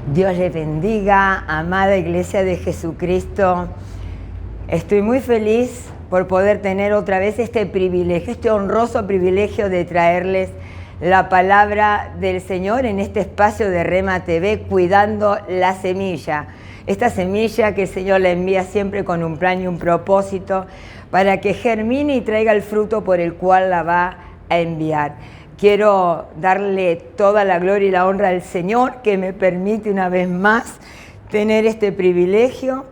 Dios les bendiga, amada Iglesia de Jesucristo. Estoy muy feliz por poder tener otra vez este privilegio, este honroso privilegio de traerles la palabra del Señor en este espacio de Rema TV, cuidando la semilla. Esta semilla que el Señor la envía siempre con un plan y un propósito para que germine y traiga el fruto por el cual la va a enviar. Quiero darle toda la gloria y la honra al Señor que me permite una vez más tener este privilegio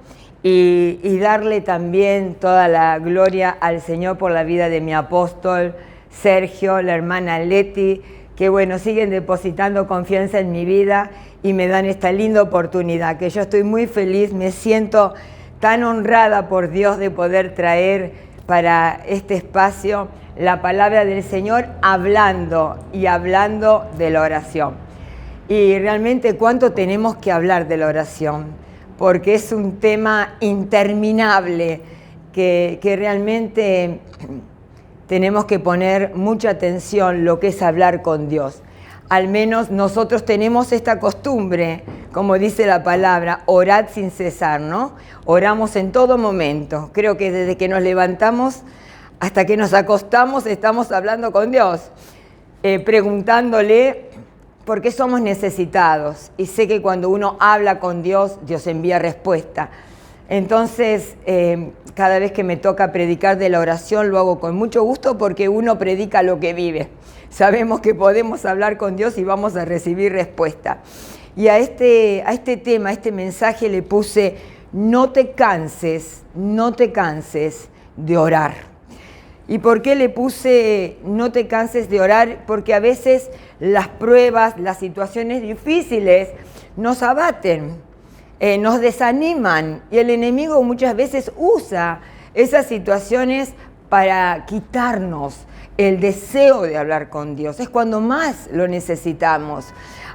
y darle también toda la gloria al Señor por la vida de mi apóstol Sergio, la hermana Leti, que bueno, siguen depositando confianza en mi vida y me dan esta linda oportunidad, que yo estoy muy feliz, me siento tan honrada por Dios de poder traer para este espacio la palabra del Señor hablando de la oración. Y realmente cuánto tenemos que hablar de la oración, porque es un tema interminable que realmente tenemos que poner mucha atención lo que es hablar con Dios. Al menos nosotros tenemos esta costumbre, como dice la palabra, orad sin cesar, ¿no? Oramos en todo momento. Creo que desde que nos levantamos hasta que nos acostamos estamos hablando con Dios, preguntándole por qué somos necesitados. Y sé que cuando uno habla con Dios, Dios envía respuesta. Entonces, cada vez que me toca predicar de la oración, lo hago con mucho gusto porque uno predica lo que vive. Sabemos que podemos hablar con Dios y vamos a recibir respuesta. Y a este tema, a este mensaje le puse, no te canses de orar. ¿Y por qué le puse no te canses de orar? Porque a veces las pruebas, las situaciones difíciles nos abaten, nos desaniman y el enemigo muchas veces usa esas situaciones para quitarnos el deseo de hablar con Dios. Es cuando más lo necesitamos.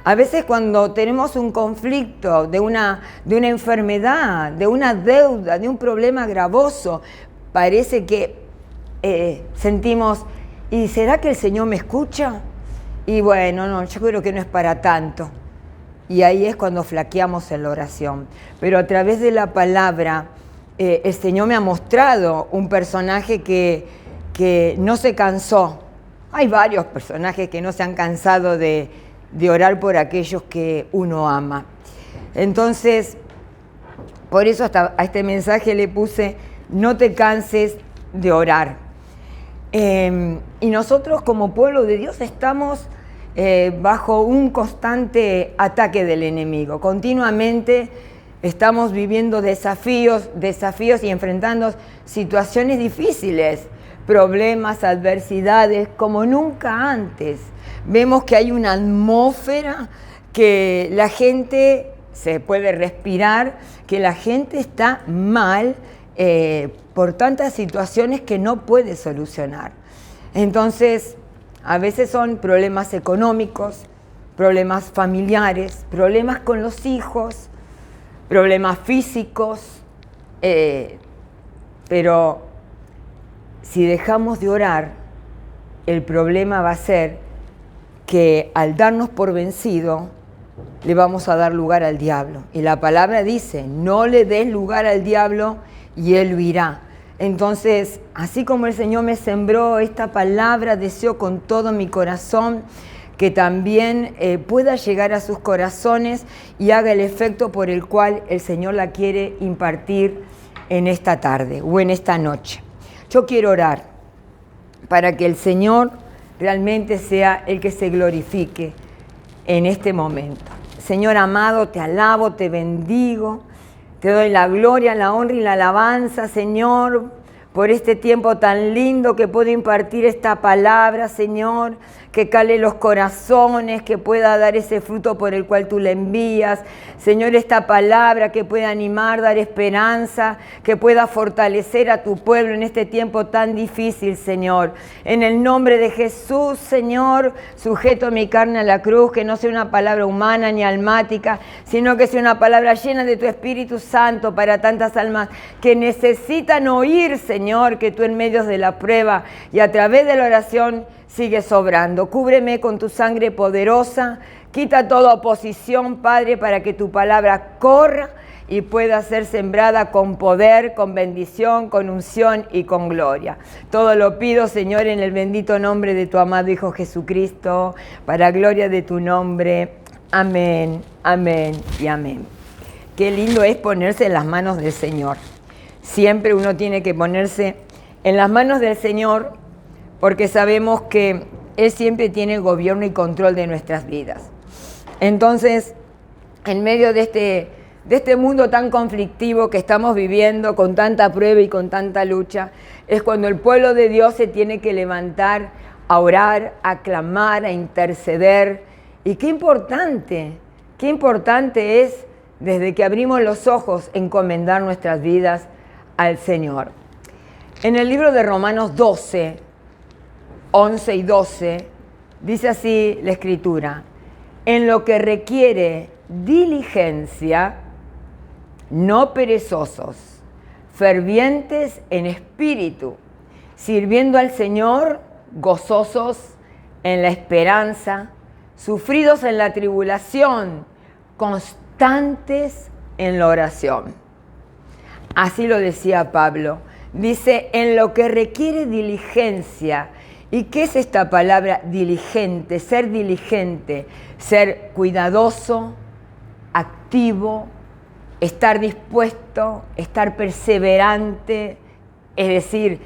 A veces cuando tenemos un conflicto de una enfermedad, de una deuda, de un problema gravoso, parece que sentimos, ¿y será que el Señor me escucha? Y bueno, no, yo creo que no es para tanto. Y ahí es cuando flaqueamos en la oración. Pero a través de la palabra, el Señor me ha mostrado un personaje que no se cansó. Hay varios personajes que no se han cansado de orar por aquellos que uno ama. Entonces, por eso a este mensaje le puse, no te canses de orar. Y nosotros como pueblo de Dios estamos bajo un constante ataque del enemigo. Continuamente estamos viviendo desafíos y enfrentando situaciones difíciles, problemas, adversidades, como nunca antes. Vemos que hay una atmósfera que la gente se puede respirar, que la gente está mal, por tantas situaciones que no puede solucionar. Entonces, a veces son problemas económicos, problemas familiares, problemas con los hijos, problemas físicos, pero si dejamos de orar, el problema va a ser que al darnos por vencido, le vamos a dar lugar al diablo. Y la palabra dice, no le des lugar al diablo y él huirá. Entonces, así como el Señor me sembró esta palabra, deseo con todo mi corazón que también pueda llegar a sus corazones y haga el efecto por el cual el Señor la quiere impartir en esta tarde o en esta noche. Yo quiero orar para que el Señor realmente sea el que se glorifique en este momento. Señor amado, te alabo, te bendigo. Te doy la gloria, la honra y la alabanza, Señor, por este tiempo tan lindo que puedo impartir esta palabra, Señor, que cale los corazones, que pueda dar ese fruto por el cual tú la envías. Señor, esta palabra que pueda animar, dar esperanza, que pueda fortalecer a tu pueblo en este tiempo tan difícil, Señor. En el nombre de Jesús, Señor, sujeto mi carne a la cruz, que no sea una palabra humana ni almática, sino que sea una palabra llena de tu Espíritu Santo para tantas almas que necesitan oír, Señor, que tú en medio de la prueba y a través de la oración sigues obrando. Cúbreme con tu sangre poderosa, Quita toda oposición, Padre, para que tu palabra corra y pueda ser sembrada con poder, con bendición, con unción y con gloria. Todo lo pido, Señor, en el bendito nombre de tu amado Hijo Jesucristo, para gloria de tu nombre. Amén, amén y amén. Qué lindo es ponerse en las manos del Señor. Siempre uno tiene que ponerse en las manos del Señor, porque sabemos que Él siempre tiene gobierno y control de nuestras vidas. Entonces, en medio de este mundo tan conflictivo que estamos viviendo, con tanta prueba y con tanta lucha, es cuando el pueblo de Dios se tiene que levantar a orar, a clamar, a interceder. Y qué importante es, desde que abrimos los ojos, encomendar nuestras vidas al Señor. En el libro de Romanos 12, 11 y 12, dice así la Escritura: en lo que requiere diligencia, no perezosos, fervientes en espíritu, sirviendo al Señor, gozosos en la esperanza, sufridos en la tribulación, constantes en la oración. Así lo decía Pablo. Dice, en lo que requiere diligencia. ¿Y qué es esta palabra diligente? Ser cuidadoso, activo, estar dispuesto, estar perseverante. Es decir,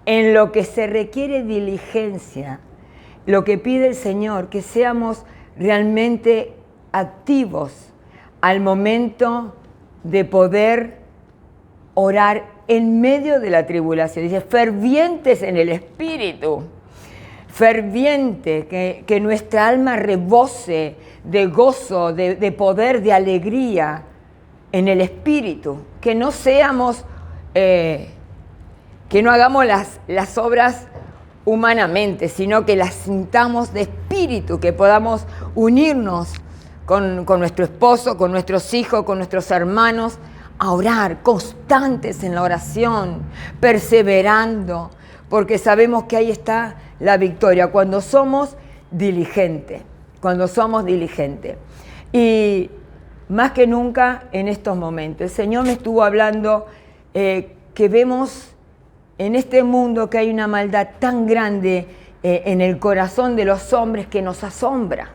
en lo que se requiere diligencia, lo que pide el Señor, que seamos realmente activos al momento de poder orar en medio de la tribulación. Dice, fervientes en el espíritu. Ferviente, que nuestra alma rebose de gozo, de poder, de alegría en el espíritu. Que no seamos, que no hagamos las obras humanamente, sino que las sintamos de espíritu, que podamos unirnos con nuestro esposo, con nuestros hijos, con nuestros hermanos, a orar, constantes en la oración, perseverando, porque sabemos que ahí está la victoria, cuando somos diligentes, Y más que nunca en estos momentos, el Señor me estuvo hablando que vemos en este mundo que hay una maldad tan grande en el corazón de los hombres que nos asombra.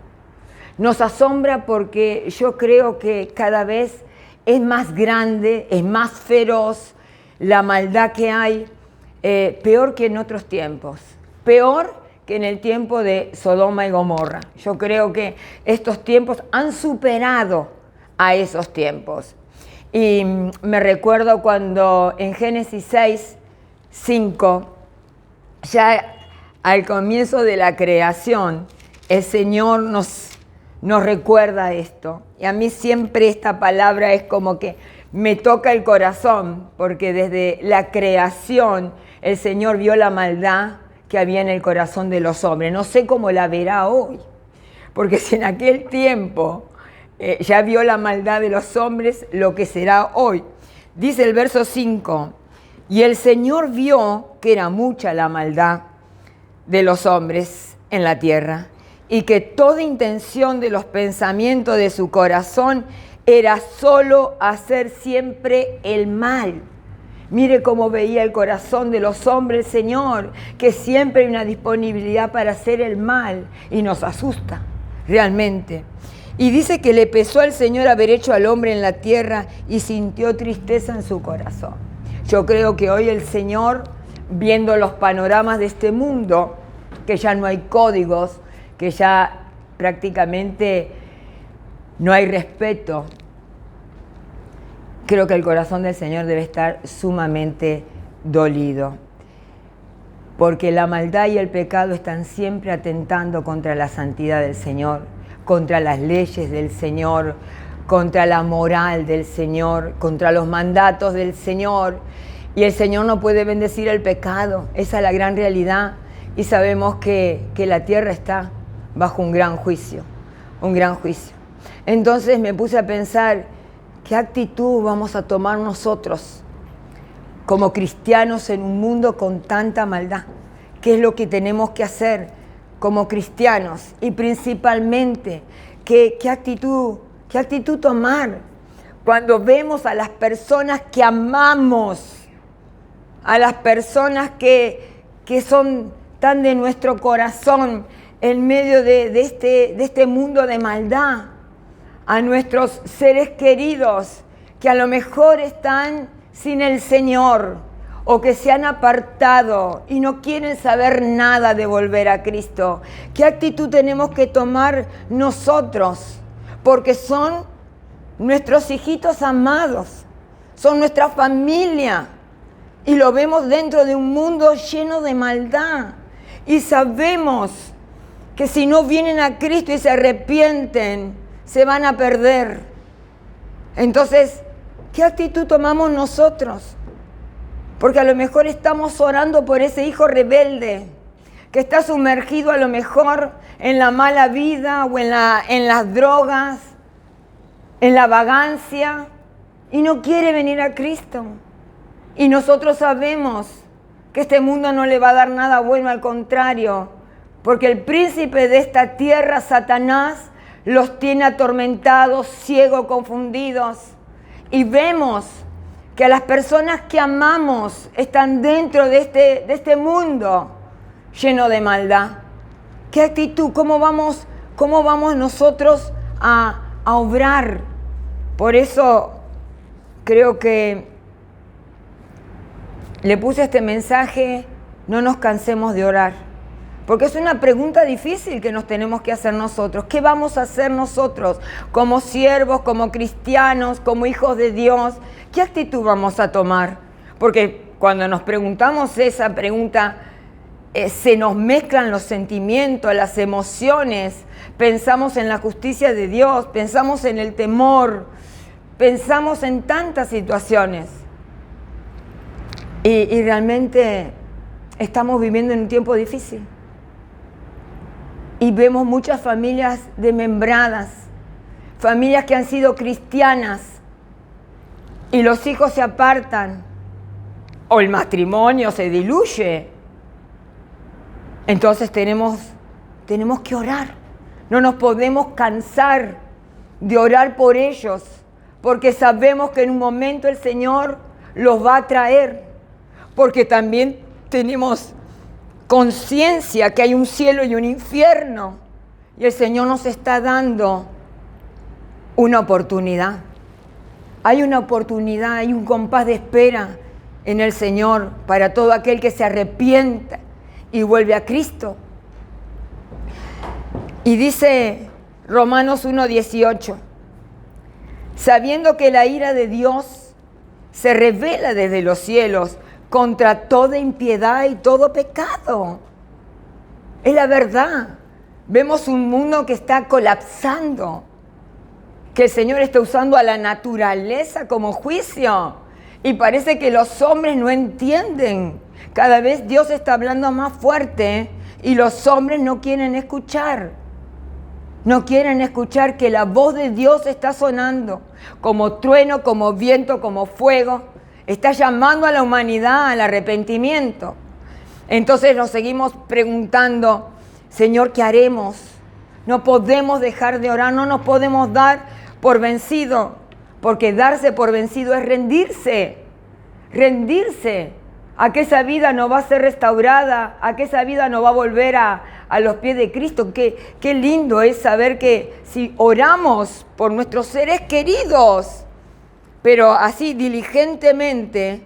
Nos asombra porque yo creo que cada vez es más grande, es más feroz la maldad que hay, peor que en otros tiempos, peor que en el tiempo de Sodoma y Gomorra. Yo creo que estos tiempos han superado a esos tiempos. Y me recuerdo cuando en Génesis 6, 5, ya al comienzo de la creación, el Señor nos recuerda esto. Y a mí siempre esta palabra es como que me toca el corazón, porque desde la creación el Señor vio la maldad que había en el corazón de los hombres. No sé cómo la verá hoy, porque si en aquel tiempo ya vio la maldad de los hombres, lo que será hoy. Dice el verso 5, y el Señor vio que era mucha la maldad de los hombres en la tierra, y que toda intención de los pensamientos de su corazón era solo hacer siempre el mal. Mire cómo veía el corazón de los hombres, Señor, que siempre hay una disponibilidad para hacer el mal, y nos asusta realmente. Y dice que le pesó al Señor haber hecho al hombre en la tierra y sintió tristeza en su corazón. Yo creo que hoy el Señor, viendo los panoramas de este mundo, que ya no hay códigos, que ya prácticamente no hay respeto, creo que el corazón del Señor debe estar sumamente dolido, porque la maldad y el pecado están siempre atentando contra la santidad del Señor, contra las leyes del Señor, contra la moral del Señor, contra los mandatos del Señor. Y el Señor no puede bendecir el pecado, esa es la gran realidad. Y sabemos que la tierra está bajo un gran juicio, un gran juicio. Entonces me puse a pensar, ¿qué actitud vamos a tomar nosotros como cristianos en un mundo con tanta maldad? ¿Qué es lo que tenemos que hacer como cristianos? Y principalmente qué actitud tomar cuando vemos a las personas que amamos, a las personas que son tan de nuestro corazón en medio de este mundo de maldad, a nuestros seres queridos que a lo mejor están sin el Señor o que se han apartado y no quieren saber nada de volver a Cristo. ¿Qué actitud tenemos que tomar nosotros? Porque son nuestros hijitos amados, son nuestra familia y lo vemos dentro de un mundo lleno de maldad y sabemos que si no vienen a Cristo y se arrepienten, se van a perder. Entonces, ¿qué actitud tomamos nosotros? Porque a lo mejor estamos orando por ese hijo rebelde que está sumergido a lo mejor en la mala vida o en las drogas, en la vagancia y no quiere venir a Cristo. Y nosotros sabemos que este mundo no le va a dar nada bueno, al contrario, porque el príncipe de esta tierra, Satanás, los tiene atormentados, ciegos, confundidos. Y vemos que a las personas que amamos están dentro de este mundo lleno de maldad. ¿Qué actitud? ¿Cómo vamos nosotros a obrar? Por eso creo que le puse este mensaje, no nos cansemos de orar. Porque es una pregunta difícil que nos tenemos que hacer nosotros. ¿Qué vamos a hacer nosotros como siervos, como cristianos, como hijos de Dios? ¿Qué actitud vamos a tomar? Porque cuando nos preguntamos esa pregunta, se nos mezclan los sentimientos, las emociones. Pensamos en la justicia de Dios, pensamos en el temor, pensamos en tantas situaciones. Y realmente estamos viviendo en un tiempo difícil. Y vemos muchas familias desmembradas, familias que han sido cristianas y los hijos se apartan o el matrimonio se diluye. Entonces tenemos que orar. No nos podemos cansar de orar por ellos porque sabemos que en un momento el Señor los va a traer. Porque también tenemos conciencia que hay un cielo y un infierno y el Señor nos está dando una oportunidad. Hay una oportunidad, hay un compás de espera en el Señor para todo aquel que se arrepienta y vuelve a Cristo. Y dice Romanos 1:18, sabiendo que la ira de Dios se revela desde los cielos contra toda impiedad y todo pecado. Es la verdad. Vemos un mundo que está colapsando, que el Señor está usando a la naturaleza como juicio y parece que los hombres no entienden. Cada vez Dios está hablando más fuerte y los hombres no quieren escuchar. No quieren escuchar que la voz de Dios está sonando como trueno, como viento, como fuego. Está llamando a la humanidad al arrepentimiento. Entonces nos seguimos preguntando, Señor, ¿qué haremos? No podemos dejar de orar, no nos podemos dar por vencido, porque darse por vencido es rendirse, rendirse a que esa vida no va a ser restaurada, a que esa vida no va a volver a los pies de Cristo. Qué lindo es saber que si oramos por nuestros seres queridos, pero así diligentemente,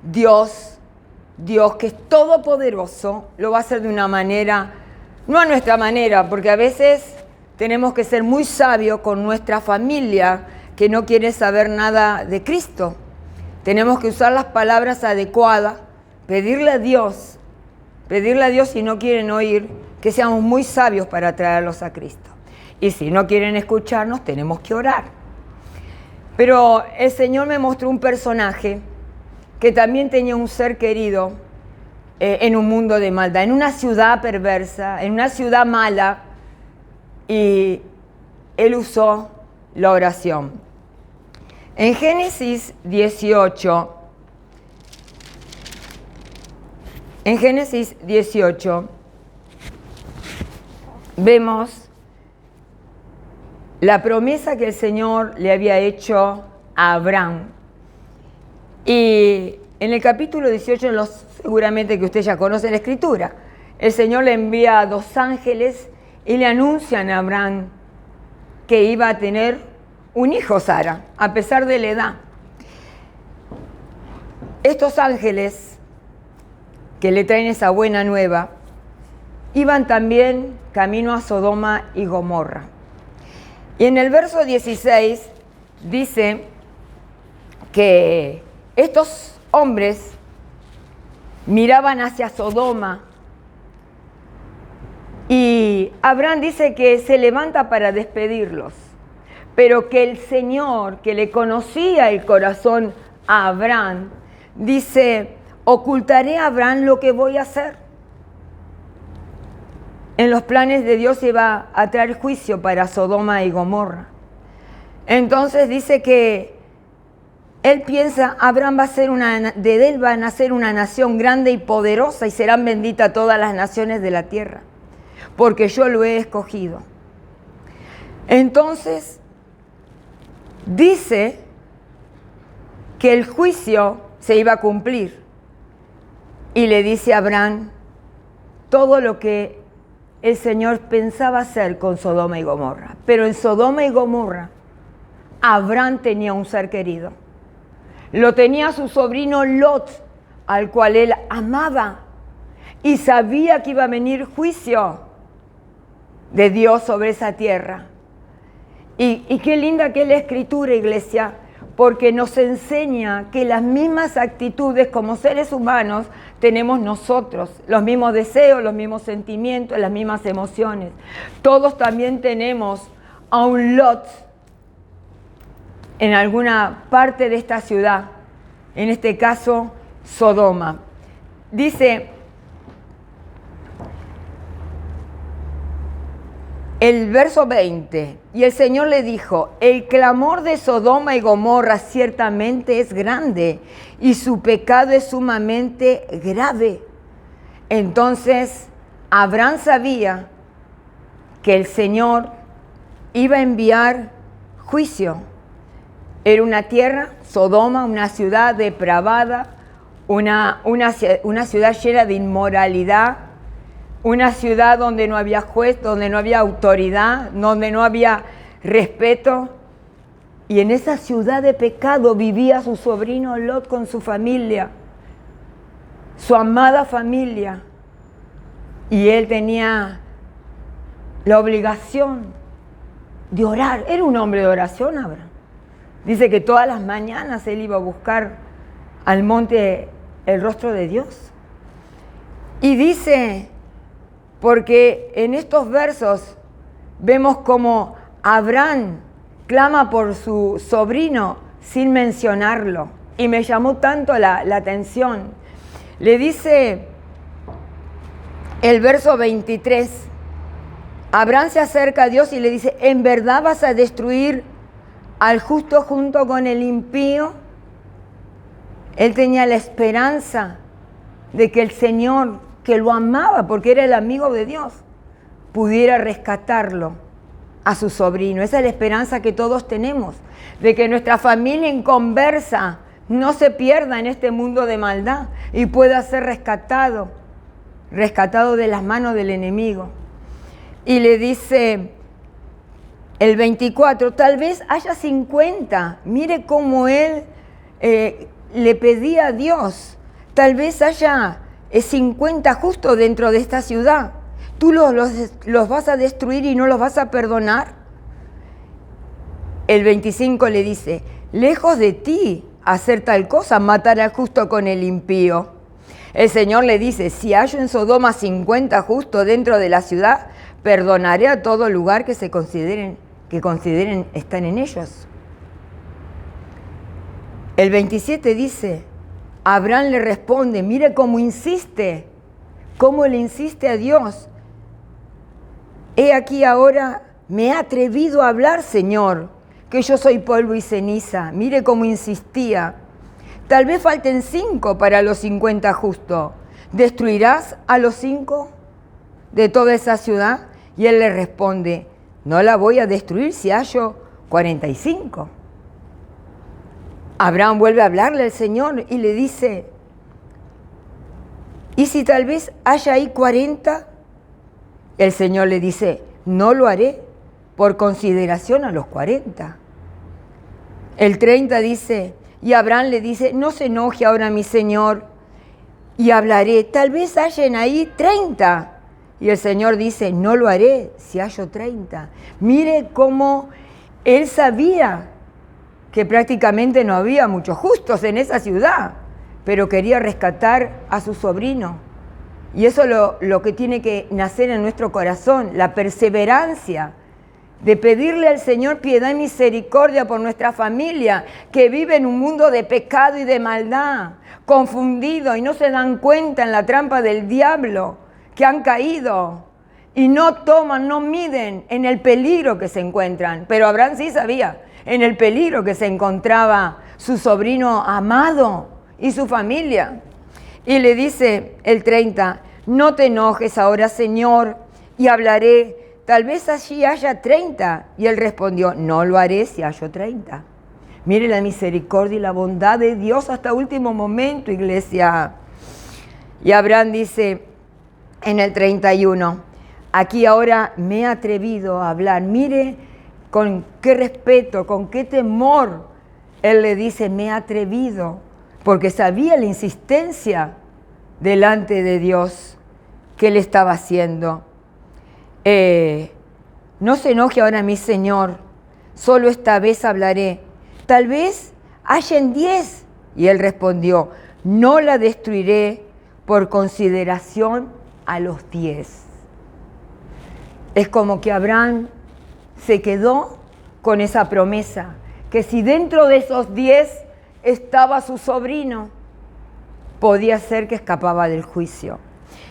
Dios que es todopoderoso, lo va a hacer de una manera, no a nuestra manera, porque a veces tenemos que ser muy sabios con nuestra familia que no quiere saber nada de Cristo. Tenemos que usar las palabras adecuadas, pedirle a Dios si no quieren oír, que seamos muy sabios para traerlos a Cristo. Y si no quieren escucharnos, tenemos que orar. Pero el Señor me mostró un personaje que también tenía un ser querido en un mundo de maldad, en una ciudad perversa, en una ciudad mala, y él usó la oración. En Génesis 18, vemos la promesa que el Señor le había hecho a Abraham. Y en el capítulo 18, seguramente que usted ya conoce la escritura, el Señor le envía a 2 ángeles y le anuncian a Abraham que iba a tener un hijo, Sara, a pesar de la edad. Estos ángeles que le traen esa buena nueva iban también camino a Sodoma y Gomorra. Y en el verso 16 dice que estos hombres miraban hacia Sodoma y Abraham dice que se levanta para despedirlos, pero que el Señor, que le conocía el corazón a Abraham, dice: ocultaré a Abraham lo que voy a hacer. En los planes de Dios iba a traer juicio para Sodoma y Gomorra. Entonces dice que él piensa, Abraham va a ser de él va a nacer una nación grande y poderosa y serán benditas todas las naciones de la tierra, porque yo lo he escogido. Entonces dice que el juicio se iba a cumplir y le dice a Abraham todo lo que el Señor pensaba hacer con Sodoma y Gomorra. Pero en Sodoma y Gomorra Abraham tenía un ser querido. Lo tenía su sobrino Lot, al cual él amaba y sabía que iba a venir juicio de Dios sobre esa tierra. Y qué linda que es la Escritura, iglesia, porque nos enseña que las mismas actitudes como seres humanos tenemos nosotros, los mismos deseos, los mismos sentimientos, las mismas emociones. Todos también tenemos a un Lot en alguna parte de esta ciudad, en este caso Sodoma. Dice el verso 20, y el Señor le dijo: el clamor de Sodoma y Gomorra ciertamente es grande y su pecado es sumamente grave. Entonces Abraham sabía que el Señor iba a enviar juicio. Era una tierra, Sodoma, una ciudad depravada, una ciudad llena de inmoralidad, una ciudad donde no había juez, donde no había autoridad, donde no había respeto. Y en esa ciudad de pecado vivía su sobrino Lot con su familia, su amada familia. Y él tenía la obligación de orar. Era un hombre de oración, Abraham. Dice que todas las mañanas él iba a buscar al monte el rostro de Dios. Y dice, porque en estos versos vemos como Abraham clama por su sobrino sin mencionarlo. Y me llamó tanto la atención. Le dice el verso 23, Abraham se acerca a Dios y le dice: ¿en verdad vas a destruir al justo junto con el impío? Él tenía la esperanza de que el Señor, que lo amaba porque era el amigo de Dios, pudiera rescatarlo a su sobrino. Esa es la esperanza que todos tenemos, de que nuestra familia inconversa no se pierda en este mundo de maldad y pueda ser rescatado de las manos del enemigo. Y le dice el 24, tal vez haya 50. Mire cómo él le pedía a Dios, tal vez haya 50 justo dentro de esta ciudad. ¿Tú los vas a destruir y no los vas a perdonar? El 25 le dice: lejos de ti hacer tal cosa, matar al justo con el impío. El Señor le dice: si hallo en Sodoma 50 justos dentro de la ciudad, perdonaré a todo lugar que consideren están en ellos. El 27 dice, Abraham le responde, mire cómo insiste, cómo le insiste a Dios. He aquí ahora me he atrevido a hablar, Señor, que yo soy polvo y ceniza. Mire cómo insistía. Tal vez falten 5 para los 50 justos. ¿Destruirás a los 5 de toda esa ciudad? Y él le responde, no la voy a destruir si hallo 45. Abraham vuelve a hablarle al Señor y le dice, ¿y si tal vez haya ahí 40? El Señor le dice, no lo haré por consideración a los 40. El 30 dice, y Abraham le dice, no se enoje ahora mi Señor, y hablaré, tal vez hayan ahí 30. Y el Señor dice, no lo haré si hallo 30. Mire cómo él sabía que prácticamente no había muchos justos en esa ciudad, pero quería rescatar a su sobrino. Y eso es lo que tiene que nacer en nuestro corazón, la perseverancia de pedirle al Señor piedad y misericordia por nuestra familia, que vive en un mundo de pecado y de maldad, confundido y no se dan cuenta en la trampa del diablo, que han caído y no toman, no miden en el peligro que se encuentran. Pero Abraham sí sabía en el peligro que se encontraba su sobrino amado y su familia. Y le dice el 30, no te enojes ahora, Señor, y hablaré, tal vez allí haya 30. Y él respondió, no lo haré si hallo 30. Mire la misericordia y la bondad de Dios hasta último momento, iglesia. Y Abraham dice en el 31, aquí ahora me he atrevido a hablar. Mire con qué respeto, con qué temor. Él le dice, me he atrevido, porque sabía la insistencia delante de Dios que él estaba haciendo. No se enoje ahora mi Señor, solo esta vez hablaré. Tal vez hayan 10. Y él respondió, no la destruiré por consideración a los 10. Es como que Abraham se quedó con esa promesa, que si dentro de esos 10 estaba su sobrino, podía ser que escapaba del juicio.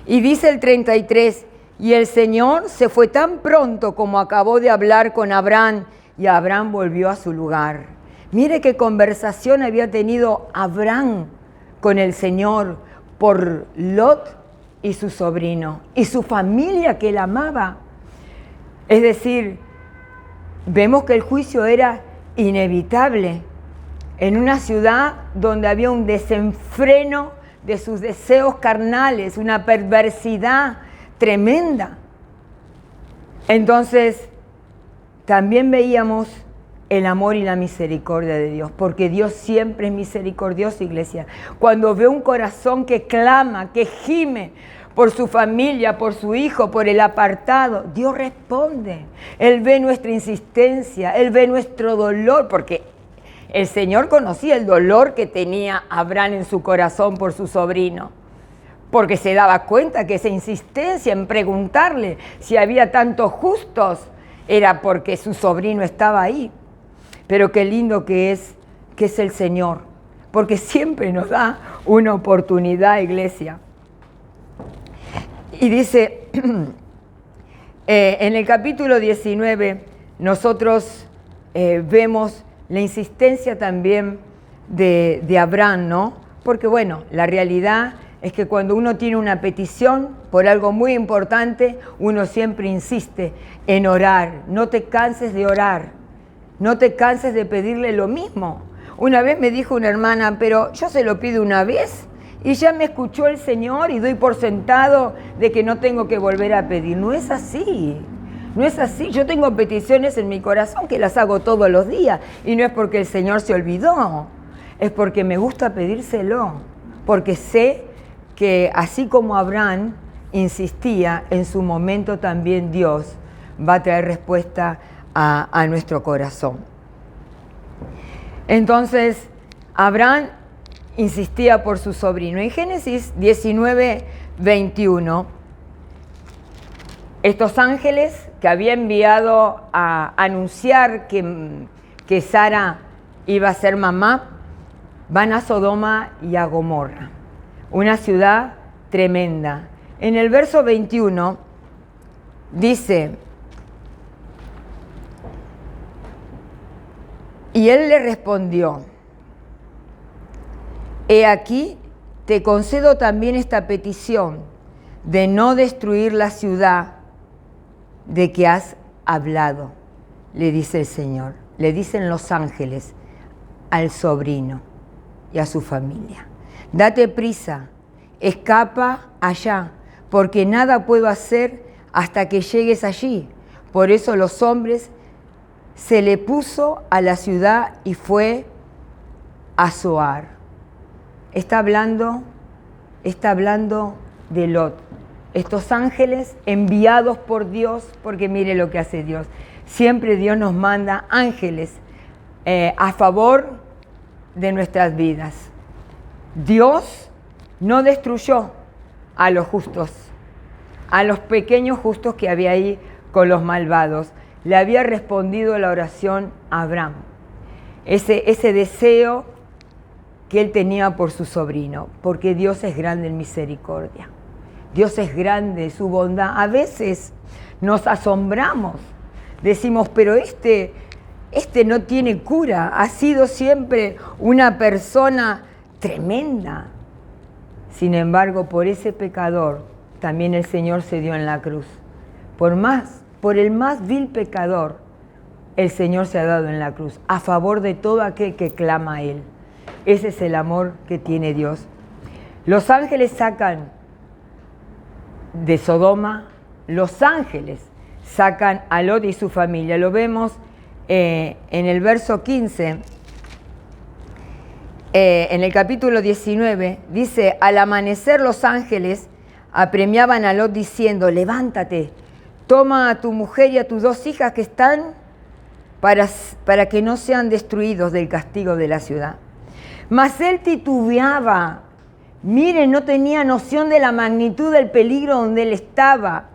Y dice el 33, y el Señor se fue tan pronto como acabó de hablar con Abraham, y Abraham volvió a su lugar. Mire qué conversación había tenido Abraham con el Señor por Lot y su sobrino, y su familia que él amaba. Es decir, vemos que el juicio era inevitable en una ciudad donde había un desenfreno de sus deseos carnales, una perversidad tremenda. Entonces, también veíamos el amor y la misericordia de Dios, porque Dios siempre es misericordioso, iglesia. Cuando ve un corazón que clama, que gime por su familia, por su hijo, por el apartado, Dios responde. Él ve nuestra insistencia, Él ve nuestro dolor, porque el Señor conocía el dolor que tenía Abraham en su corazón por su sobrino, porque se daba cuenta que esa insistencia en preguntarle si había tantos justos era porque su sobrino estaba ahí. Pero qué lindo que es el Señor, porque siempre nos da una oportunidad, iglesia. Y dice, en el capítulo 19, nosotros vemos la insistencia también de Abraham, ¿no? Porque bueno, la realidad es que cuando uno tiene una petición por algo muy importante, uno siempre insiste en orar. No te canses de orar, no te canses de pedirle lo mismo. Una vez me dijo una hermana, pero yo se lo pido una vez y ya me escuchó el Señor y doy por sentado de que no tengo que volver a pedir. No es así. No es así. Yo tengo peticiones en mi corazón que las hago todos los días y no es porque el Señor se olvidó, es porque me gusta pedírselo, porque sé que así como Abraham insistía, en su momento también Dios va a traer respuesta a nuestro corazón. Entonces, Abraham insistía por su sobrino. En Génesis 19, 21, estos ángeles que había enviado a anunciar que Sara iba a ser mamá, van a Sodoma y a Gomorra, una ciudad tremenda. En el verso 21 dice, y él le respondió, he aquí, te concedo también esta petición de no destruir la ciudad de que has hablado, le dice el Señor, le dicen los ángeles al sobrino y a su familia. Date prisa, escapa allá, porque nada puedo hacer hasta que llegues allí. Por eso los hombres se le puso a la ciudad y fue a Zoar. Está hablando de Lot. Estos ángeles enviados por Dios, porque mire lo que hace Dios. Siempre Dios nos manda ángeles a favor de nuestras vidas. Dios no destruyó a los justos, a los pequeños justos que había ahí con los malvados. Le había respondido la oración a Abraham. Ese deseo que él tenía por su sobrino, porque Dios es grande en misericordia. Dios es grande en su bondad. A veces nos asombramos, decimos, pero este no tiene cura, ha sido siempre una persona tremenda. Sin embargo, por ese pecador, también el Señor se dio en la cruz. Por el más vil pecador, el Señor se ha dado en la cruz, a favor de todo aquel que clama a Él. Ese es el amor que tiene Dios. Los ángeles sacan de Sodoma, los ángeles sacan a Lot y su familia. Lo vemos en el verso 15, en el capítulo 19, dice, al amanecer los ángeles apremiaban a Lot diciendo, levántate, toma a tu mujer y a tus 2 hijas que están para que no sean destruidos del castigo de la ciudad. Mas él titubeaba. Miren, no tenía noción de la magnitud del peligro donde él estaba.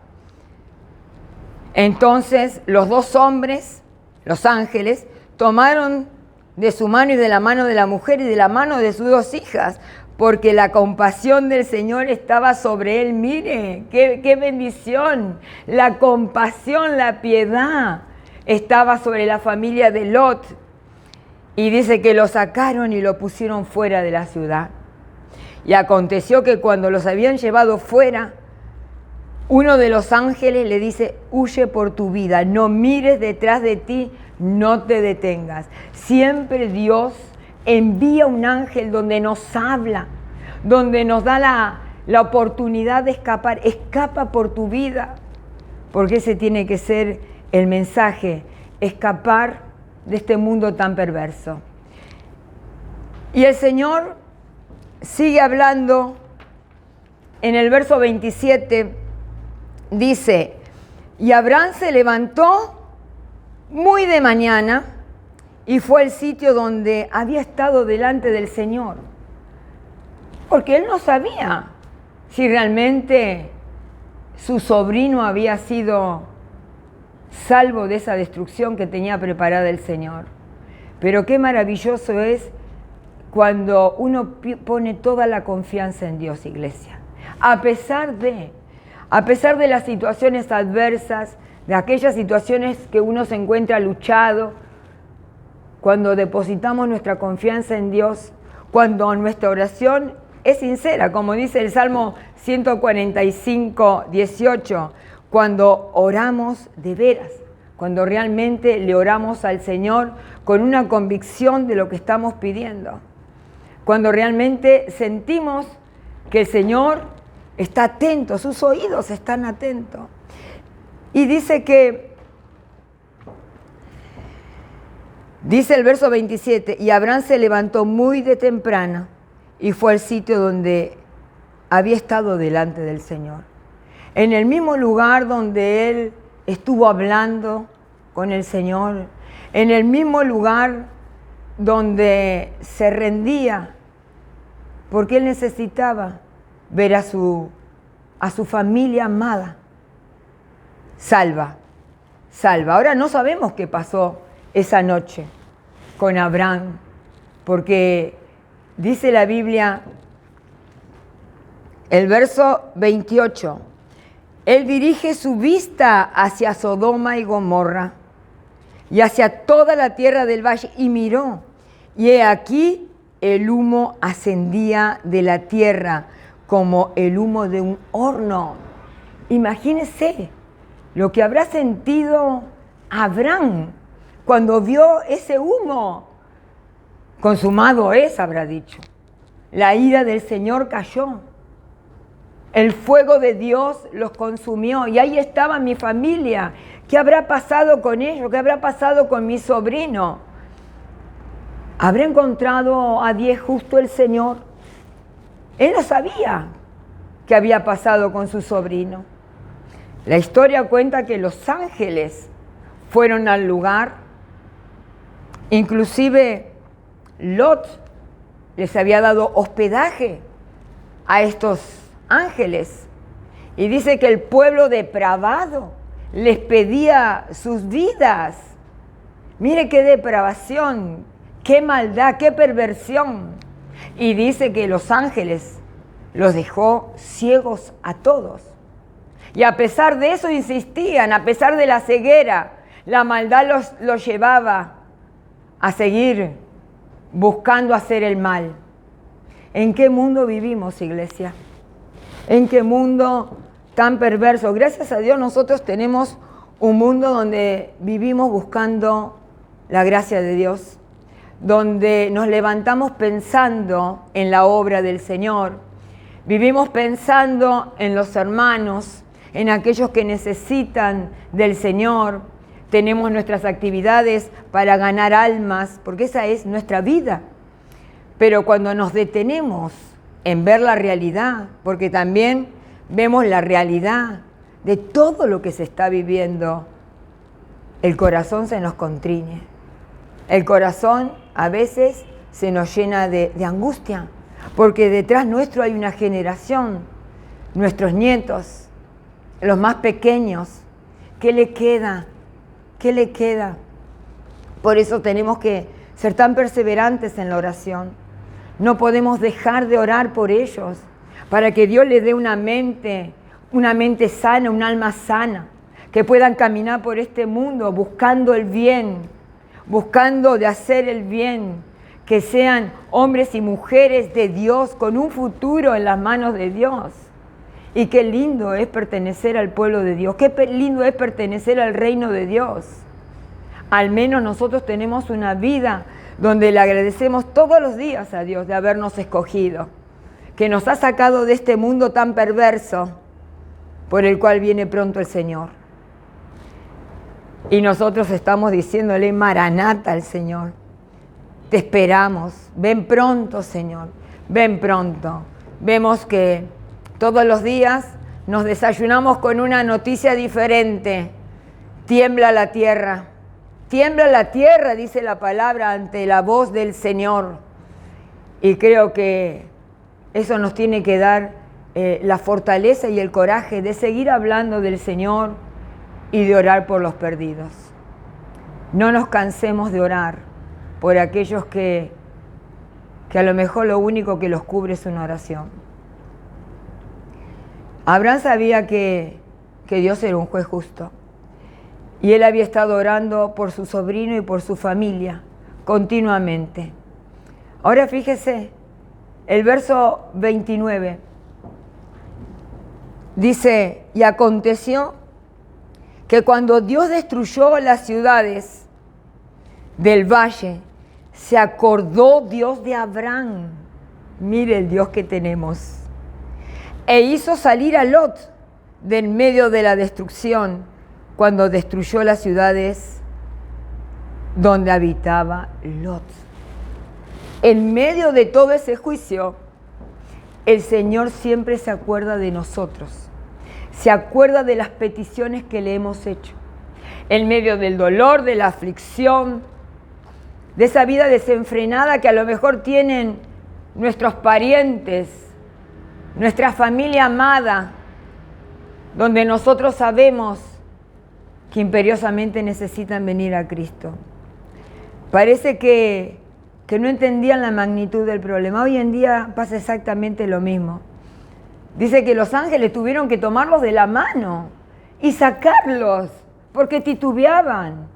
Entonces los 2 hombres, los ángeles, tomaron de su mano y de la mano de la mujer y de la mano de sus 2 hijas, porque la compasión del Señor estaba sobre él. Mire, qué bendición. La compasión, la piedad estaba sobre la familia de Lot. Y dice que lo sacaron y lo pusieron fuera de la ciudad. Y aconteció que cuando los habían llevado fuera, uno de los ángeles le dice, huye por tu vida, no mires detrás de ti, no te detengas. Siempre Dios envía un ángel donde nos habla, donde nos da la oportunidad de escapar. Escapa por tu vida, porque ese tiene que ser el mensaje, escapar de este mundo tan perverso. Y el Señor sigue hablando en el verso 27, dice, y Abraham se levantó muy de mañana y fue al sitio donde había estado delante del Señor, porque él no sabía si realmente su sobrino había sido salvo de esa destrucción que tenía preparada el Señor. Pero qué maravilloso es cuando uno pone toda la confianza en Dios, iglesia. A pesar de las situaciones adversas, de aquellas situaciones que uno se encuentra luchado, cuando depositamos nuestra confianza en Dios, cuando nuestra oración es sincera, como dice el Salmo 145, 18, cuando oramos de veras, cuando realmente le oramos al Señor con una convicción de lo que estamos pidiendo, cuando realmente sentimos que el Señor está atento, sus oídos están atentos. Y dice el verso 27, y Abraham se levantó muy de temprana y fue al sitio donde había estado delante del Señor. En el mismo lugar donde él estuvo hablando con el Señor, en el mismo lugar donde se rendía, porque él necesitaba ver a su familia amada salva. Ahora no sabemos qué pasó esa noche con Abraham, porque dice la Biblia, el verso 28, él dirige su vista hacia Sodoma y Gomorra y hacia toda la tierra del valle y miró, y he aquí el humo ascendía de la tierra como el humo de un horno. Imagínese lo que habrá sentido Abraham, cuando vio ese humo, consumado es, habrá dicho. La ira del Señor cayó. El fuego de Dios los consumió. Y ahí estaba mi familia. ¿Qué habrá pasado con ellos? ¿Qué habrá pasado con mi sobrino? ¿Habrá encontrado a 10 justo el Señor? Él no sabía qué había pasado con su sobrino. La historia cuenta que los ángeles fueron al lugar. Inclusive Lot les había dado hospedaje a estos ángeles. Y dice que el pueblo depravado les pedía sus vidas. Mire qué depravación, qué maldad, qué perversión. Y dice que los ángeles los dejó ciegos a todos. Y a pesar de eso insistían, a pesar de la ceguera, la maldad los llevaba a seguir buscando hacer el mal. ¿En qué mundo vivimos, iglesia? ¿En qué mundo tan perverso? Gracias a Dios nosotros tenemos un mundo donde vivimos buscando la gracia de Dios, donde nos levantamos pensando en la obra del Señor, vivimos pensando en los hermanos, en aquellos que necesitan del Señor. Tenemos nuestras actividades para ganar almas, porque esa es nuestra vida. Pero cuando nos detenemos en ver la realidad, porque también vemos la realidad de todo lo que se está viviendo, el corazón se nos contriñe. El corazón a veces se nos llena de angustia, porque detrás nuestro hay una generación, nuestros nietos, los más pequeños. ¿Qué le queda? ¿Qué le queda? Por eso tenemos que ser tan perseverantes en la oración. No podemos dejar de orar por ellos, para que Dios les dé una mente sana, un alma sana, que puedan caminar por este mundo buscando el bien, buscando de hacer el bien, que sean hombres y mujeres de Dios, con un futuro en las manos de Dios. Y qué lindo es pertenecer al pueblo de Dios, qué lindo es pertenecer al reino de Dios. Al menos nosotros tenemos una vida donde le agradecemos todos los días a Dios de habernos escogido, que nos ha sacado de este mundo tan perverso por el cual viene pronto el Señor. Y nosotros estamos diciéndole Maranata al Señor. Te esperamos, ven pronto, Señor, ven pronto. Vemos que todos los días nos desayunamos con una noticia diferente. Tiembla la tierra, dice la palabra, ante la voz del Señor. Y creo que eso nos tiene que dar la fortaleza y el coraje de seguir hablando del Señor y de orar por los perdidos. No nos cansemos de orar por aquellos que a lo mejor lo único que los cubre es una oración. Abraham sabía que Dios era un juez justo. Y él había estado orando por su sobrino y por su familia continuamente. Ahora fíjese, el verso 29 dice: y aconteció que cuando Dios destruyó las ciudades del valle, se acordó Dios de Abraham. Mire el Dios que tenemos. E hizo salir a Lot del medio de la destrucción, cuando destruyó las ciudades donde habitaba Lot. En medio de todo ese juicio, el Señor siempre se acuerda de nosotros, se acuerda de las peticiones que le hemos hecho. En medio del dolor, de la aflicción, de esa vida desenfrenada que a lo mejor tienen nuestros parientes, nuestra familia amada, donde nosotros sabemos que imperiosamente necesitan venir a Cristo. Parece que no entendían la magnitud del problema. Hoy en día pasa exactamente lo mismo. Dice que los ángeles tuvieron que tomarlos de la mano y sacarlos porque titubeaban.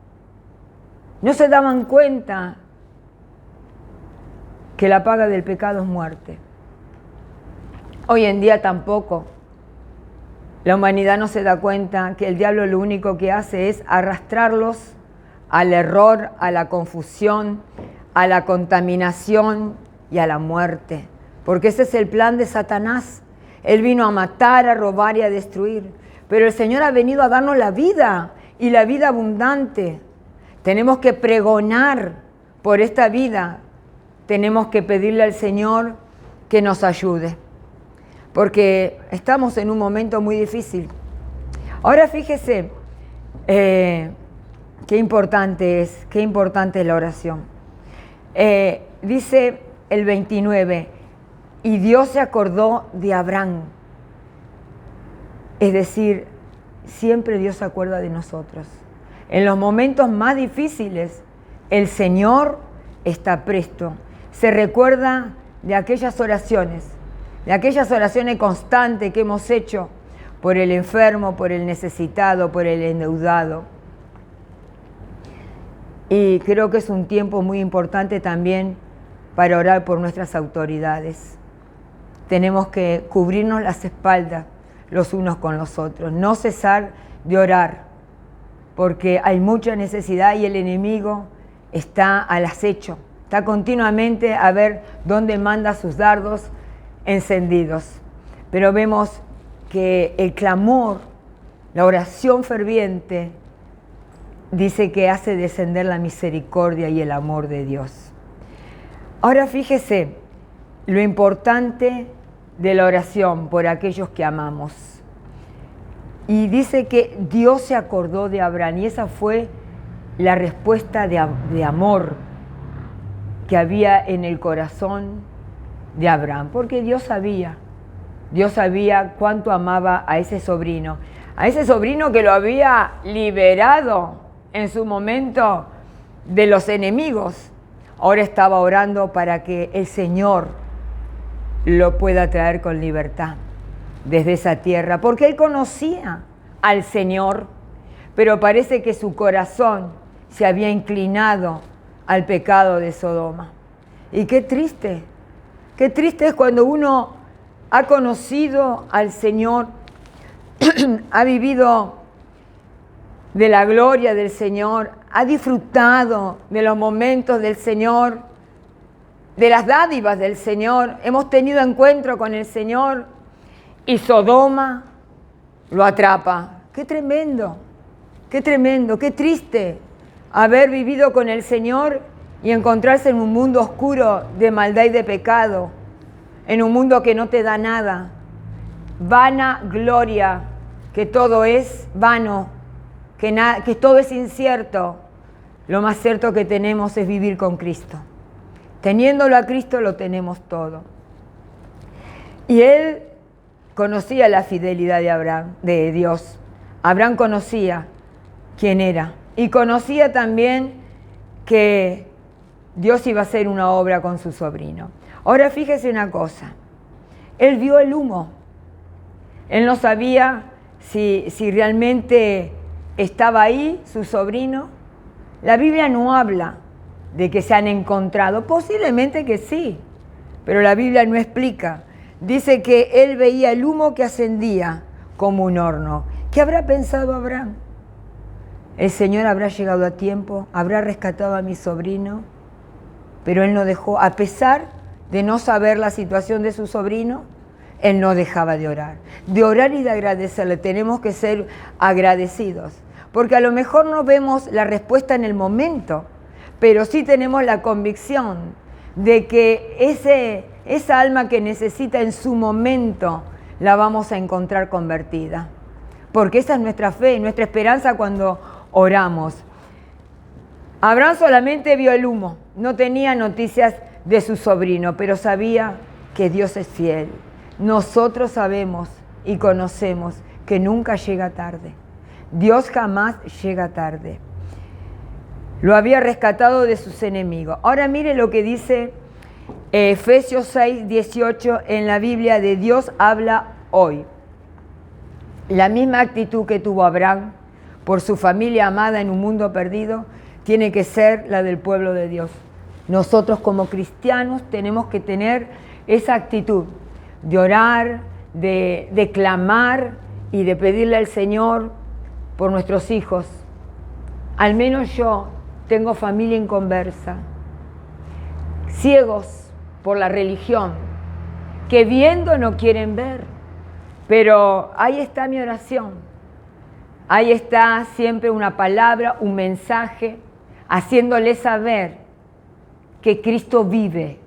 No se daban cuenta que la paga del pecado es muerte. Hoy en día tampoco. La humanidad no se da cuenta que el diablo lo único que hace es arrastrarlos al error, a la confusión, a la contaminación y a la muerte. Porque ese es el plan de Satanás. Él vino a matar, a robar y a destruir. Pero el Señor ha venido a darnos la vida y la vida abundante. Tenemos que pregonar por esta vida. Tenemos que pedirle al Señor que nos ayude. Porque estamos en un momento muy difícil. Ahora fíjese qué importante es la oración. Dice el 29, y Dios se acordó de Abraham. Es decir, siempre Dios se acuerda de nosotros. En los momentos más difíciles, el Señor está presto. Se recuerda de aquellas oraciones constantes que hemos hecho por el enfermo, por el necesitado, por el endeudado. Y creo que es un tiempo muy importante también para orar por nuestras autoridades. Tenemos que cubrirnos las espaldas los unos con los otros, no cesar de orar, porque hay mucha necesidad y el enemigo está al acecho, está continuamente a ver dónde manda sus dardos encendidos. Pero vemos que el clamor, la oración ferviente, dice que hace descender la misericordia y el amor de Dios. Ahora fíjese lo importante de la oración por aquellos que amamos. Y dice que Dios se acordó de Abraham y esa fue la respuesta de amor que había en el corazón de Abraham, porque Dios sabía cuánto amaba a ese sobrino que lo había liberado en su momento de los enemigos. Ahora estaba orando para que el Señor lo pueda traer con libertad desde esa tierra, porque él conocía al Señor, pero parece que su corazón se había inclinado al pecado de Sodoma. Y qué triste es cuando uno ha conocido al Señor, ha vivido de la gloria del Señor, ha disfrutado de los momentos del Señor, de las dádivas del Señor, hemos tenido encuentro con el Señor y Sodoma lo atrapa. Qué tremendo, qué triste haber vivido con el Señor y encontrarse en un mundo oscuro de maldad y de pecado, en un mundo que no te da nada, vana gloria, que todo es vano, que todo es incierto. Lo más cierto que tenemos es vivir con Cristo. Teniéndolo a Cristo lo tenemos todo. Y él conocía la fidelidad de Abraham, de Dios. Abraham conocía quién era y conocía también que Dios iba a hacer una obra con su sobrino. Ahora fíjese una cosa, él vio el humo. Él no sabía si realmente estaba ahí su sobrino. La Biblia no habla de que se han encontrado, posiblemente que sí, pero la Biblia no explica. Dice que él veía el humo que ascendía como un horno. ¿Qué habrá pensado Abraham? El Señor habrá llegado a tiempo, habrá rescatado a mi sobrino, pero él no dejó, a pesar de no saber la situación de su sobrino, él no dejaba de orar y de agradecerle. Tenemos que ser agradecidos, porque a lo mejor no vemos la respuesta en el momento, pero sí tenemos la convicción de que esa alma que necesita en su momento la vamos a encontrar convertida. Porque esa es nuestra fe, nuestra esperanza cuando oramos. Abraham solamente vio el humo, no tenía noticias de su sobrino, pero sabía que Dios es fiel. Nosotros sabemos y conocemos que nunca llega tarde. Dios jamás llega tarde. Lo había rescatado de sus enemigos. Ahora mire lo que dice Efesios 6, 18 en la Biblia de Dios habla hoy. La misma actitud que tuvo Abraham por su familia amada en un mundo perdido tiene que ser la del pueblo de Dios. Nosotros como cristianos tenemos que tener esa actitud de orar, de clamar y de pedirle al Señor por nuestros hijos. Al menos yo tengo familia inconversa, ciegos por la religión, que viendo no quieren ver, pero ahí está mi oración, ahí está siempre una palabra, un mensaje, haciéndoles saber que Cristo vive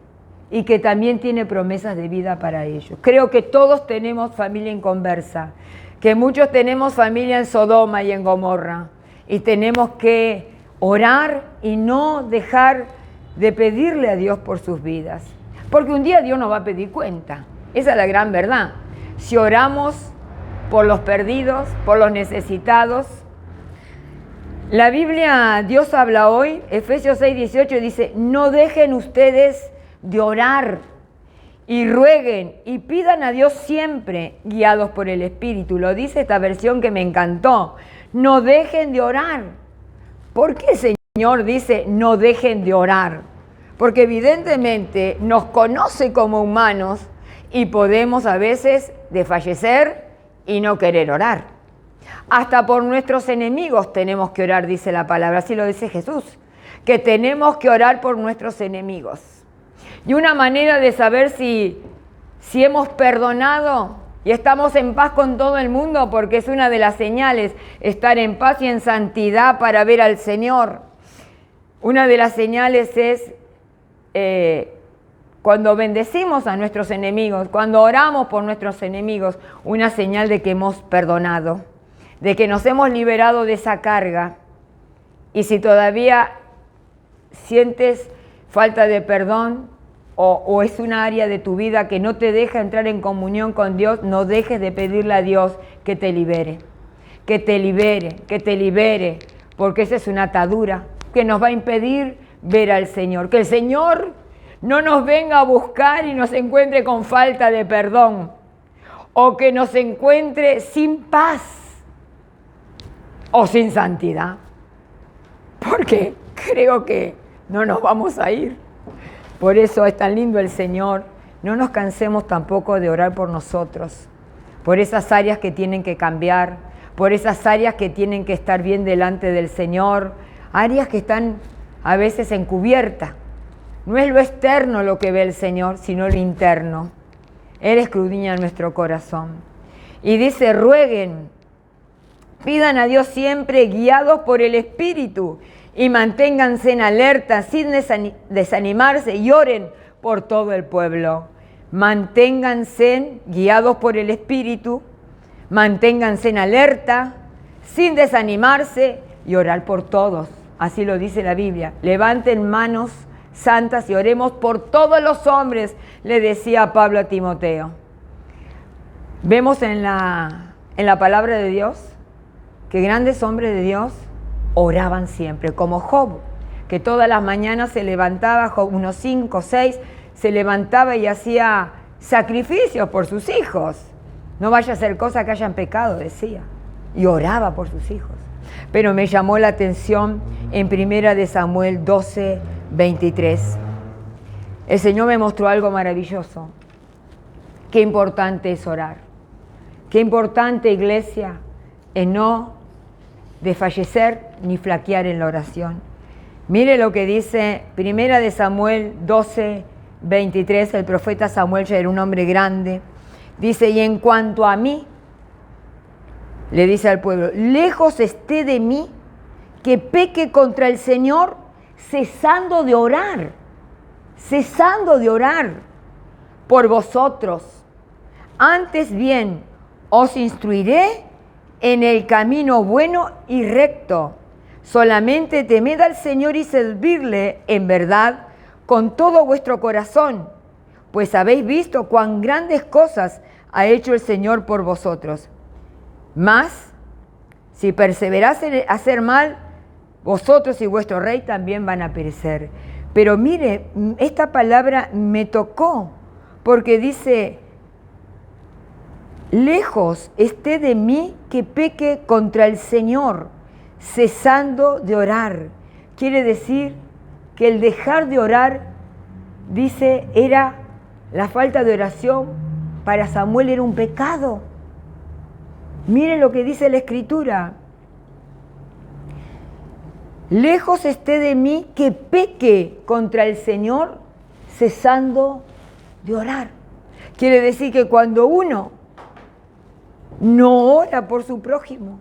y que también tiene promesas de vida para ellos. Creo que todos tenemos familia inconversa, que muchos tenemos familia en Sodoma y en Gomorra, y tenemos que orar y no dejar de pedirle a Dios por sus vidas, porque un día Dios nos va a pedir cuenta. Esa es la gran verdad. Si oramos por los perdidos, por los necesitados. La Biblia, Dios habla hoy, Efesios 6:18 dice, no dejen ustedes de orar y rueguen y pidan a Dios siempre guiados por el Espíritu. Lo dice esta versión que me encantó. No dejen de orar. ¿Por qué el Señor dice no dejen de orar? Porque evidentemente nos conoce como humanos y podemos a veces desfallecer y no querer orar. Hasta por nuestros enemigos tenemos que orar, dice la palabra. Así lo dice Jesús, que tenemos que orar por nuestros enemigos. Y una manera de saber si hemos perdonado y estamos en paz con todo el mundo, porque es una de las señales, estar en paz y en santidad para ver al Señor. Una de las señales es cuando bendecimos a nuestros enemigos, cuando oramos por nuestros enemigos, una señal de que hemos perdonado, de que nos hemos liberado de esa carga. Y si todavía sientes falta de perdón o es una área de tu vida que no te deja entrar en comunión con Dios, no dejes de pedirle a Dios que te libere, que te libere, que te libere, porque esa es una atadura que nos va a impedir ver al Señor. Que el Señor no nos venga a buscar y nos encuentre con falta de perdón, o que nos encuentre sin paz o sin santidad, porque creo que no nos vamos a ir. Por eso es tan lindo el Señor. No nos cansemos tampoco de orar por nosotros, por esas áreas que tienen que cambiar, por esas áreas que tienen que estar bien delante del Señor, áreas que están a veces encubiertas. No es lo externo lo que ve el Señor, sino lo interno. Él escudriña nuestro corazón. Y dice, rueguen, pidan a Dios siempre guiados por el Espíritu y manténganse en alerta sin desanimarse y oren por todo el pueblo. Manténganse guiados por el Espíritu, manténganse en alerta sin desanimarse y orar por todos. Así lo dice la Biblia. Levanten manos santas y oremos por todos los hombres, le decía Pablo a Timoteo. Vemos en la palabra de Dios que grandes hombres de Dios oraban siempre, como Job, que todas las mañanas se levantaba, Job, unos 5 o 6, se levantaba y hacía sacrificios por sus hijos. No vaya a ser cosa que hayan pecado, decía, y oraba por sus hijos. Pero me llamó la atención en 1 Samuel 12:23. El Señor me mostró algo maravilloso. Qué importante es orar. Qué importante, iglesia, es no desfallecer ni flaquear en la oración. Mire lo que dice 1 Samuel 12:23. El profeta Samuel ya era un hombre grande. Dice, y en cuanto a mí, le dice al pueblo, lejos esté de mí que peque contra el Señor, cesando de orar por vosotros. Antes bien, os instruiré en el camino bueno y recto. Solamente temed al Señor y servirle en verdad con todo vuestro corazón, pues habéis visto cuán grandes cosas ha hecho el Señor por vosotros. Mas, si perseveráis en hacer mal, vosotros y vuestro rey también van a perecer. Pero mire, esta palabra me tocó, porque dice, lejos esté de mí que peque contra el Señor, cesando de orar. Quiere decir que el dejar de orar, dice, era la falta de oración. Para Samuel era un pecado. Miren lo que dice la Escritura. Lejos esté de mí que peque contra el Señor, cesando de orar. Quiere decir que cuando uno no ora por su prójimo,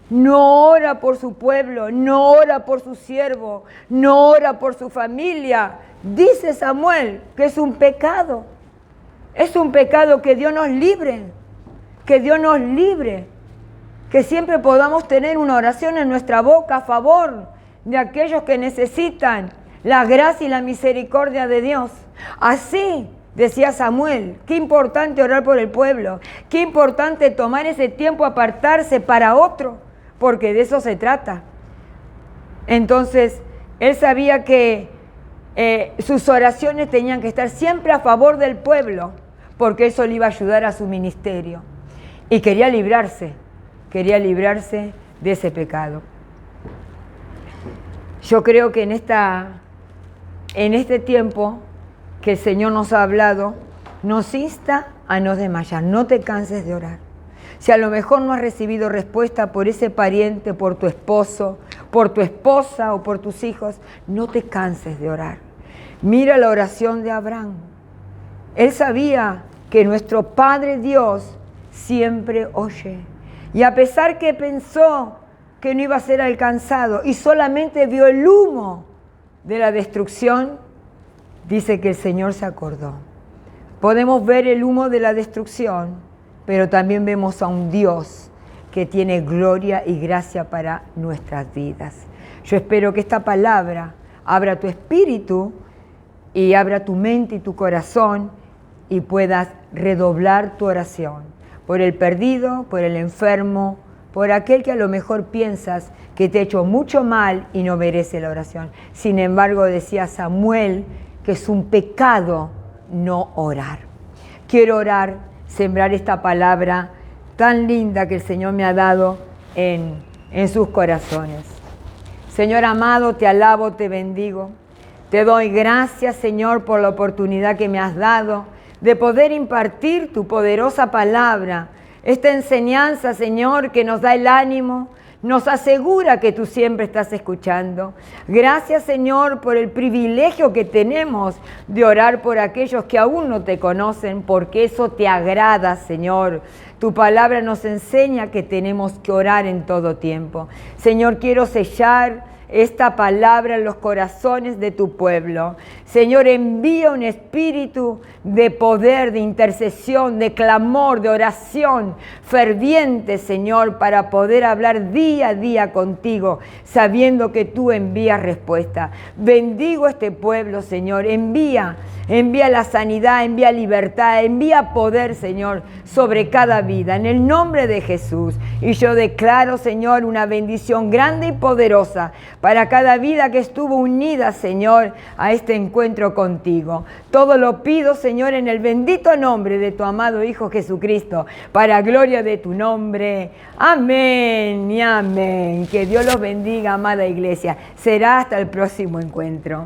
no ora por su pueblo, no ora por su siervo, no ora por su familia, dice Samuel que es un pecado. Es un pecado, que Dios nos libre, que Dios nos libre, que siempre podamos tener una oración en nuestra boca a favor de aquellos que necesitan la gracia y la misericordia de Dios. Así decía Samuel, qué importante orar por el pueblo, qué importante tomar ese tiempo, apartarse para otro, porque de eso se trata. Entonces, él sabía que sus oraciones tenían que estar siempre a favor del pueblo, porque eso le iba a ayudar a su ministerio. Y quería librarse de ese pecado. Yo creo que en este tiempo que el Señor nos ha hablado, nos insta a no desmayar, no te canses de orar. Si a lo mejor no has recibido respuesta por ese pariente, por tu esposo, por tu esposa o por tus hijos, no te canses de orar. Mira la oración de Abraham. Él sabía que nuestro Padre Dios siempre oye. Y a pesar que pensó que no iba a ser alcanzado y solamente vio el humo de la destrucción, dice que el Señor se acordó. Podemos ver el humo de la destrucción, pero también vemos a un Dios que tiene gloria y gracia para nuestras vidas. Yo espero que esta palabra abra tu espíritu y abra tu mente y tu corazón y puedas redoblar tu oración por el perdido, por el enfermo, por aquel que a lo mejor piensas que te ha hecho mucho mal y no merece la oración. Sin embargo, decía Samuel que es un pecado no orar. Quiero orar, sembrar esta palabra tan linda que el Señor me ha dado en sus corazones. Señor amado, te alabo, te bendigo. Te doy gracias, Señor, por la oportunidad que me has dado de poder impartir tu poderosa palabra. Esta enseñanza, Señor, que nos da el ánimo, nos asegura que tú siempre estás escuchando. Gracias, Señor, por el privilegio que tenemos de orar por aquellos que aún no te conocen, porque eso te agrada, Señor. Tu palabra nos enseña que tenemos que orar en todo tiempo. Señor, quiero sellar esta palabra en los corazones de tu pueblo. Señor, envía un espíritu de poder, de intercesión, de clamor, de oración ferviente, Señor, para poder hablar día a día contigo, sabiendo que tú envías respuesta. Bendigo este pueblo, Señor. Envía la sanidad, envía libertad, envía poder, Señor, sobre cada vida, en el nombre de Jesús. Y yo declaro, Señor, una bendición grande y poderosa para cada vida que estuvo unida, Señor, a este encuentro contigo. Todo lo pido, Señor, en el bendito nombre de tu amado Hijo Jesucristo, para gloria de tu nombre. Amén y amén. Que Dios los bendiga, amada iglesia. Será hasta el próximo encuentro.